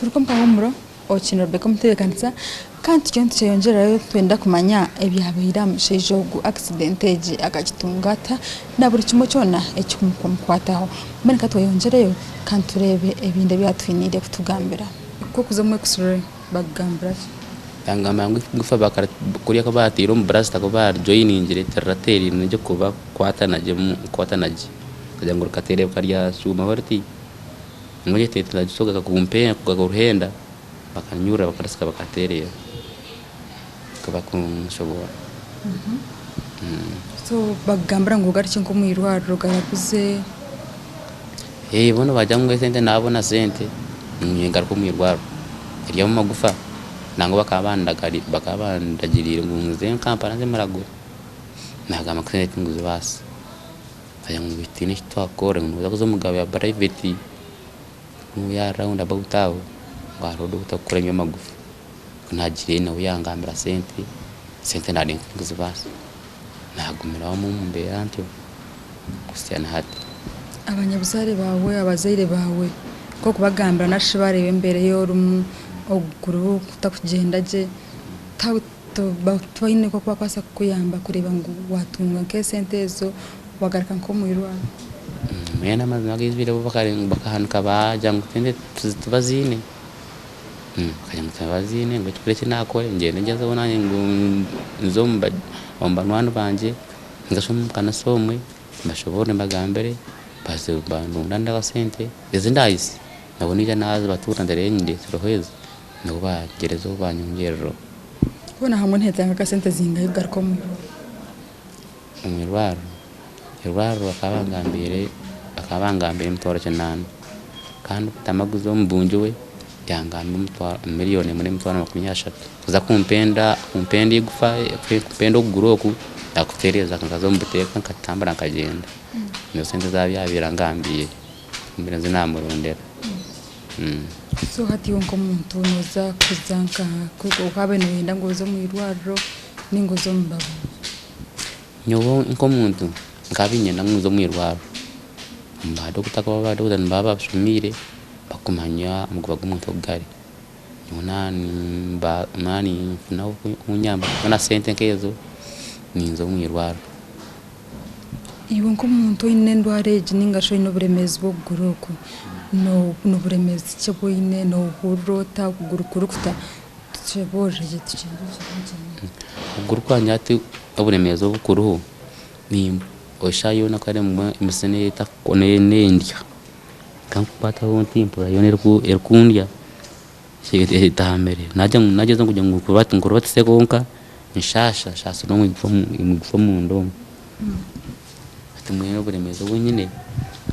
turiko mpahumuro okino Rebecca mutekanisa kandi cyo cyongerayo twenda kumanya ebyabira mushejogu accidentage akagitungata na buri kimwe cyona ekumukwataho mene katwayongereyo kandi turebe ebinde byatwinire kutugambira ko kuzamwe kusure bagambira tangama ngufa bakara kuriya ko batiro mu brasta ko bar joiningire terrateri nje kuba kwatanaje kugira ngo katere kariya suma horti ngoje tetla jisoga kukumpe kuruhenda bakanyura bakarasika bakaterera kaba kunshobora so bagambira ngo gari cyo muyirwaro garakuze bono bajamwe sente nabona sente nyengar ko muyirwaro iriya mu magufa nango bakabandagirira mu nze kampana zemarago naga maksene tunguze basi aya mu bitine twakora ngo zakoze umugabo ya private mu ya round about aho ngarodo utakora nyo magufa kunagire nawe yangambira sente nari tunguze basi nagumira mu mbere antyo kusyana hati abanyabuzare bawe abazaire bawe ko kubagambira nashi barebe mbere yo oguru kutakugenda je twaine ko kwasa kuyamba kureba ngo watunga ke sentezo wagaraka nko muyirwara mena mazina gizbire bakahanuka baja ngo tende tubazine kaya mutabazine ngo tukureke nakore ngende ngeze bonanye ngo nzomba ombanwanu banje ngashomuka somwe mbashobore mbagambere baze bandunda ka sente ezindayisi nabonija nazo batura ndarende turoheza no bagerezo banyongerero bona hamwe ntezanga ka sente zinga yugarko mu mirwaro akabangambire mutoro cyanana kandi tamaguzo mbunjuwe yangamba mutwara miliyoni muri mutwara 30 kuza kumpenda igufa kupenda uguroku yakutereza kangazo mbuteka nkatambara nkagenda no sente zabyabira ngambiye mbere zinamurondera so hati yonko muntu noza kuzanka kuko kabe no ngo zo mwirwaro ningo zo mbabo nyobo inko muntu ngabinye nanguzo mwirwaro mbado kutakaba bado baba bashumire bakumanya mugo bagumuntu gari nani nawo unyamba na sente nkezo ninzo mwirwaro iwo nko muntu inendware jiningasho inoburemezi bwo guruko no buremezi cyo ine no hurota kugurukurukuta tucheboje ugurukanya ati uburemezi bukuru ni oshayo nakare mu musene takone nendya kampata wontimpo yonerku erkundya shigete tamere naje zo kujya ngurubatse sekonka nshasha shasa no mu ndomo tumwe buremezi bunyine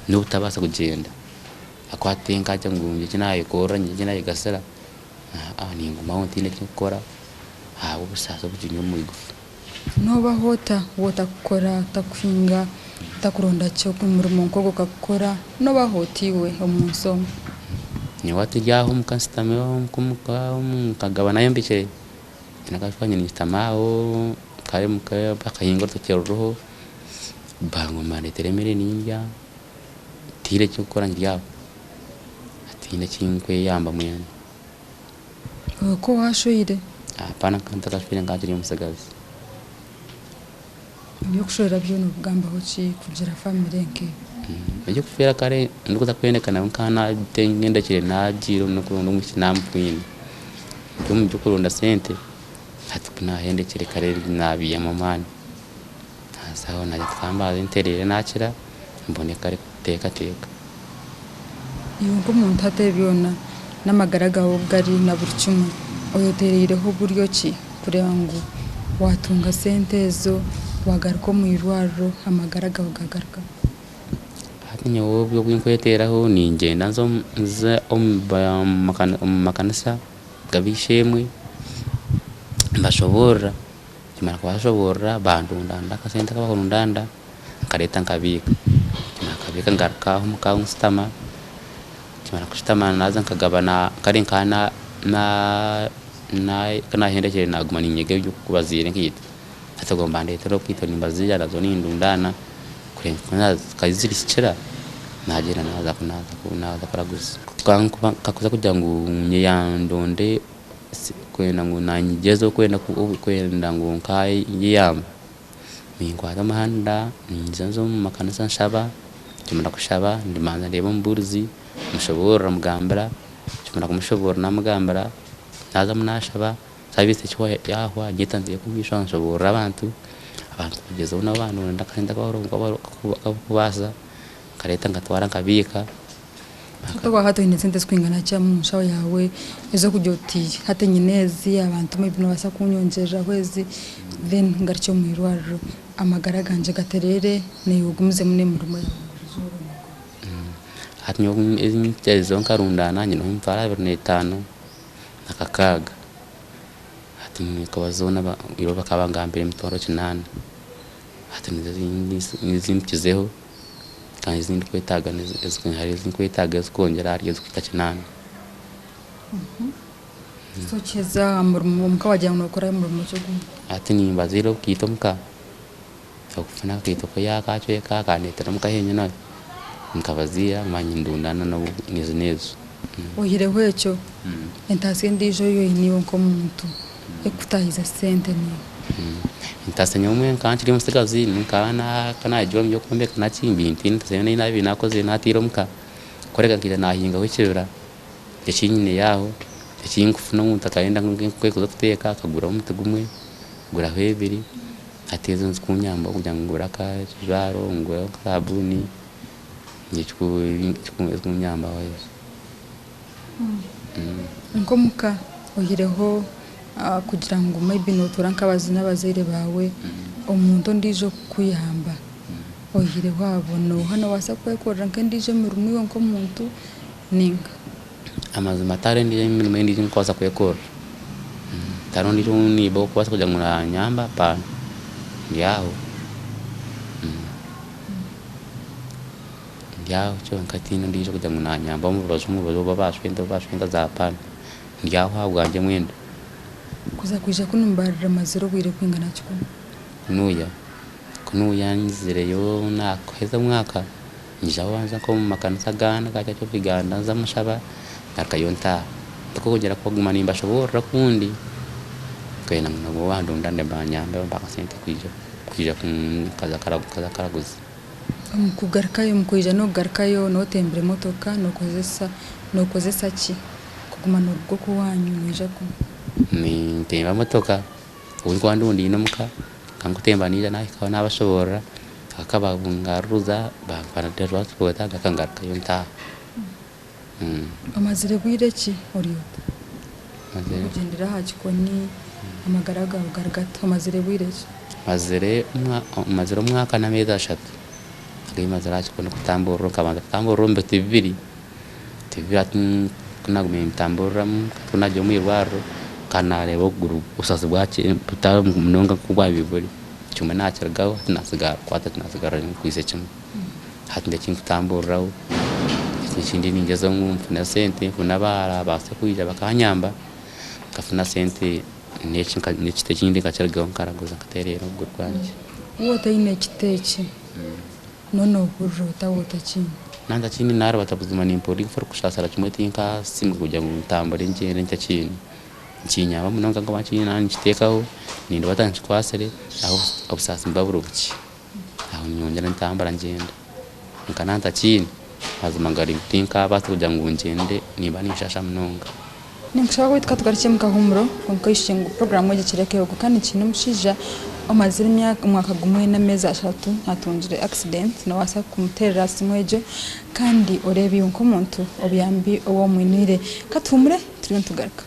no butabasa kugenda akwatenga cyangwa nje nayo kora nje nayo gasara ni nguma wontine cyokora ubusasa bujinyo mu igufa no bahota kukora takufinga takuronda cyo kumurimo nko gukora no bahotiwe umunso ni wati yaho mukastame mukagabana yambike nakafanya ni tamao kare mukaya bakahingo tukero bango mane teremere ninja tire cyo gukora ngiyaho ati chinkwe yamba muyane ko washoyire apana kanta kafire ngajiri musagazi niyo kushora byo no kugamba hoci kugira family nke byo kufira kare ndikuza kwenekana nkana ngenda kire najiro no kuronda mukinampuine cyo mu byukurunda sente hatukuna hende kire kare nabi ya mamani sawa na twambaza interere nakira mbone kare teka iyo ngo umuntu atebyona n'amagaragaho gari na burcumu oyoterereho buryo ki kureba ngo watunga sentezo wagaruko mu irwaro amagaragaho gagaruka hatinye wobyo kwinkweteraho ni ngenda nzo makanisa gabishemwe mbashobora kimara kwashobora bandunda ndakasenta kabakundanda kareta nkabika ngarukaho mukaho stama kimara kushitama naza nkagabana kare nkana kana hendekere naguma ninyege byo kubazire nkita atagomba ndetero kwito nimbazija nazo nindundana kurenza kazirishira nagira naza kuraguza kakuza kugira ngo nyeyandonde kwenda ngo nanyigezo kwenda ngo nkai yiyamba mingwara amahanda ninzazo mu makanisa nshaba kimara kushaba ndimanza ndeba mburuzi mushobora mugambara kimara kumushobora namugambara naza munashaba sabise cyo yahwa gitanziye kumisha nshobora abantu kugeza uno abantu ndakanda kubasa kareta ngatwara nkabika Kuko hato inesente swingana cha mushawo yawe ezo kujoti hate nyinezi abantu mu ibintu basa kunyonjeje kwezi then ngaricyo mu irwaro amagara ganje gaterere ne yugumuze mune mu rumo hatnyo ezo nkarundana nyino mfara 25 nakakaga hatni kwazona iro bakabanga mbere mutoro kinana hatni nizimpizeho kandi izindi kwitaga hari izindi kwitaga zikongera ari kwita kinana so cheza amurmo mukabajya gukora amurmo cyo ati ni baziro kito muka akufana kito ko yakacho kakanetera mukahenye nayo nkabazia manyindundana no nizinezo ohire hwecho entasi ndijo yo niyo nko muntu ekutahiza sente ni intase nyomwe kanti musikazi nkana kana jom yo kombe kana chimbi intase nina binakoze natiro muka koreka nkira nahinga wekebera yachinyine yaho yachinkufuna umuntu akaenda kwekuza kuteka akagura umutugumwe gura hwebiri ateze nzikunyamba kugira ngo uraka jaro ngo sabuni nyichku nyamba wayo ngomuka ohireho kugira ngo maybe no turankabazi n'abazere bawe omuntu ndijo kuyihamba ohire wabona hano wasakwekora nkendije mu rumwe nko muntu ninga amazi matare ndije mu ndije nkoza kwekora tarondi ni bo kwasa kugira ngo nyamba pa yaho yaho cyo nkatino ndije kugira ngo nyamba mu burozo babashwenda za pa yaho aganje mwendo kuza kuja kunumbarira mazero bwire kwingana cyo kunuya nzire yo nakoheza mwaka njawanza ko mu makanisa gana gacha cyo biganda za mushaba nakayonta tukogera ko gumana imbashobora kundi kayina ngo wandunda ndebanyamba mpaka sente kwija kaza karaguza kugarkayo mukujja no garkayo no tembere motoka no kozesa ki kugumana ubwo kuwanyu nija ku ni temba motoka uri kwandundi ino muka kangutemba nija nayo kawa nabashobora akababungaruza bafana transport agakangarka yonta amazire bwire ki oriyota kugendera hakikoni amagaraga ugaragata amazire bwire ki mazire umwaka na meza 3 agimazira hakikoni kutambura kabanza kutambura mbete 2 kunagume mtambura kunaje mu irwaro kanare bo guru usase bwache puta munonga kubwa biburi cyuma nakiragaho nasiga kwata nasigara kwise cyuma hatinde kinkutambura ikindi ningezo mfuna sente mfuna bara base kuyija bakanyamba kafuna sente n'ekite kindi kaciragaho nkaraguza katerero gurwanje wote ine kiteki nono burota wote kindi nanda chini nara batabuzima nimpori for kushasara kimwe tinka simu kujya mu tambare njere nta chini nchinya bamunonga ngo bachini nani chitekaho nindo batanchi kwasere aho obusasi mbaburuki aho nyongera ntambara ngenda nkananta chini azumangari tinka batu kujya ngo ngende niba nishasha munonga ninkushaka kwitwa tugarike mukahumuro konkwishinga program ye kireke yo kandi kintu mushija amazira imyaka umwaka gumwe na meza 3 atunjire accident na wasa kumutera simwejo kandi orebi unko muntu obiyambi owo mwinire katumure turi ntugaruka